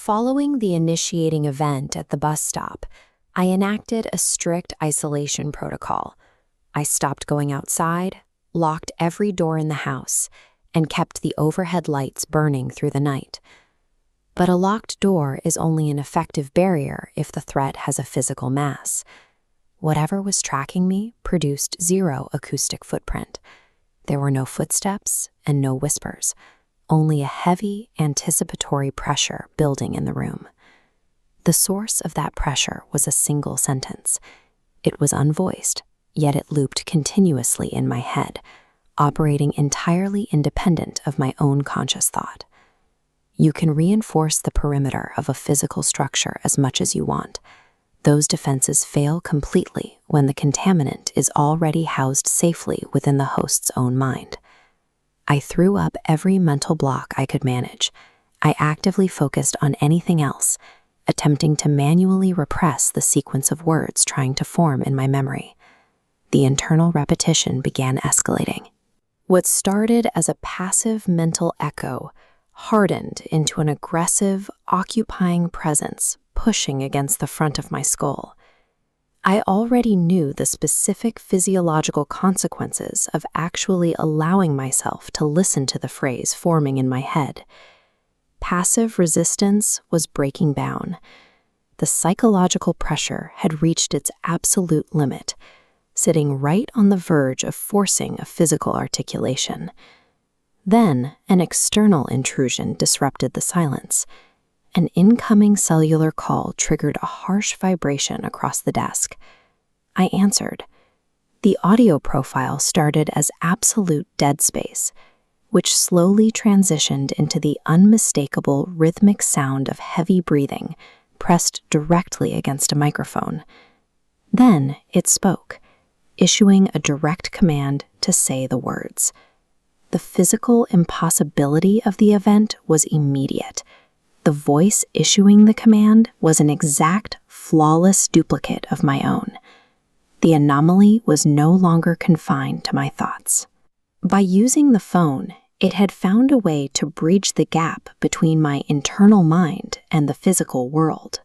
Following the initiating event at the bus stop, I enacted a strict isolation protocol. I stopped going outside, locked every door in the house, and kept the overhead lights burning through the night. But a locked door is only an effective barrier if the threat has a physical mass. Whatever was tracking me produced zero acoustic footprint. There were no footsteps and no whispers, only a heavy, anticipatory pressure building in the room. The source of that pressure was a single sentence. It was unvoiced, yet it looped continuously in my head, operating entirely independent of my own conscious thought. You can reinforce the perimeter of a physical structure as much as you want. Those defenses fail completely when the contaminant is already housed safely within the host's own mind. I threw up every mental block I could manage. I actively focused on anything else, attempting to manually repress the sequence of words trying to form in my memory. The internal repetition began escalating. What started as a passive mental echo hardened into an aggressive, occupying presence pushing against the front of my skull. I already knew the specific physiological consequences of actually allowing myself to listen to the phrase forming in my head. Passive resistance was breaking down. The psychological pressure had reached its absolute limit, sitting right on the verge of forcing a physical articulation. Then, an external intrusion disrupted the silence. An incoming cellular call triggered a harsh vibration across the desk. I answered. The audio profile started as absolute dead space, which slowly transitioned into the unmistakable rhythmic sound of heavy breathing pressed directly against a microphone. Then it spoke, issuing a direct command to say the words. The physical impossibility of the event was immediate. The voice issuing the command was an exact, flawless duplicate of my own. The anomaly was no longer confined to my thoughts. By using the phone, it had found a way to bridge the gap between my internal mind and the physical world.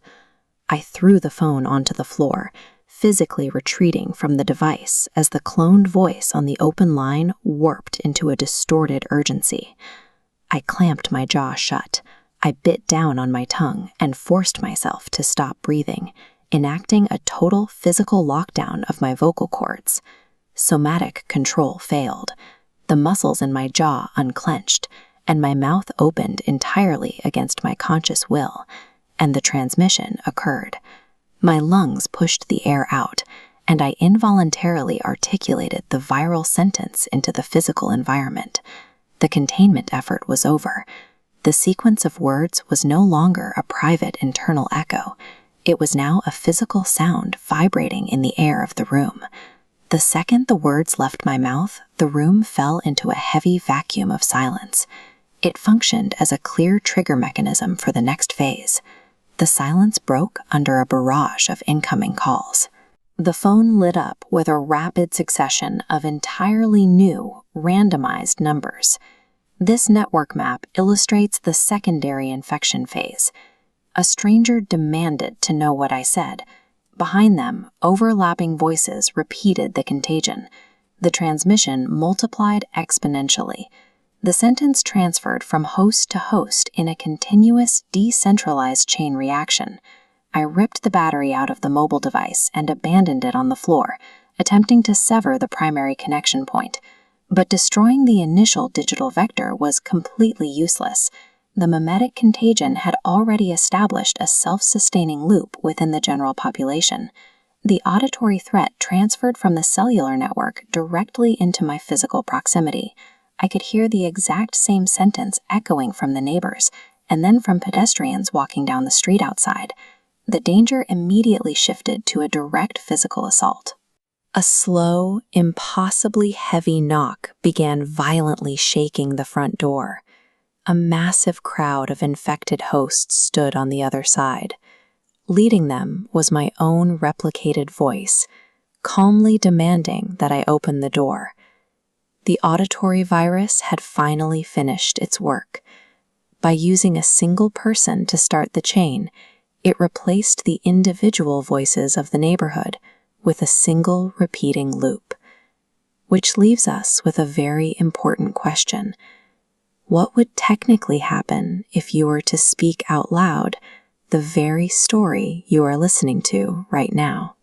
I threw the phone onto the floor, physically retreating from the device as the cloned voice on the open line warped into a distorted urgency. I clamped my jaw shut. I bit down on my tongue and forced myself to stop breathing, enacting a total physical lockdown of my vocal cords. Somatic control failed. The muscles in my jaw unclenched, and my mouth opened entirely against my conscious will, and the transmission occurred. My lungs pushed the air out, and I involuntarily articulated the viral sentence into the physical environment. The containment effort was over. The sequence of words was no longer a private internal echo. It was now a physical sound vibrating in the air of the room. The second the words left my mouth, the room fell into a heavy vacuum of silence. It functioned as a clear trigger mechanism for the next phase. The silence broke under a barrage of incoming calls. The phone lit up with a rapid succession of entirely new, randomized numbers. This network map illustrates the secondary infection phase. A stranger demanded to know what I said. Behind them, overlapping voices repeated the contagion. The transmission multiplied exponentially. The sentence transferred from host to host in a continuous, decentralized chain reaction. I ripped the battery out of the mobile device and abandoned it on the floor, attempting to sever the primary connection point. But destroying the initial digital vector was completely useless. The mimetic contagion had already established a self-sustaining loop within the general population. The auditory threat transferred from the cellular network directly into my physical proximity. I could hear the exact same sentence echoing from the neighbors, and then from pedestrians walking down the street outside. The danger immediately shifted to a direct physical assault. A slow, impossibly heavy knock began violently shaking the front door. A massive crowd of infected hosts stood on the other side. Leading them was my own replicated voice, calmly demanding that I open the door. The auditory virus had finally finished its work. By using a single person to start the chain, it replaced the individual voices of the neighborhood with a single repeating loop. Which leaves us with a very important question. What would technically happen if you were to speak out loud the very story you are listening to right now?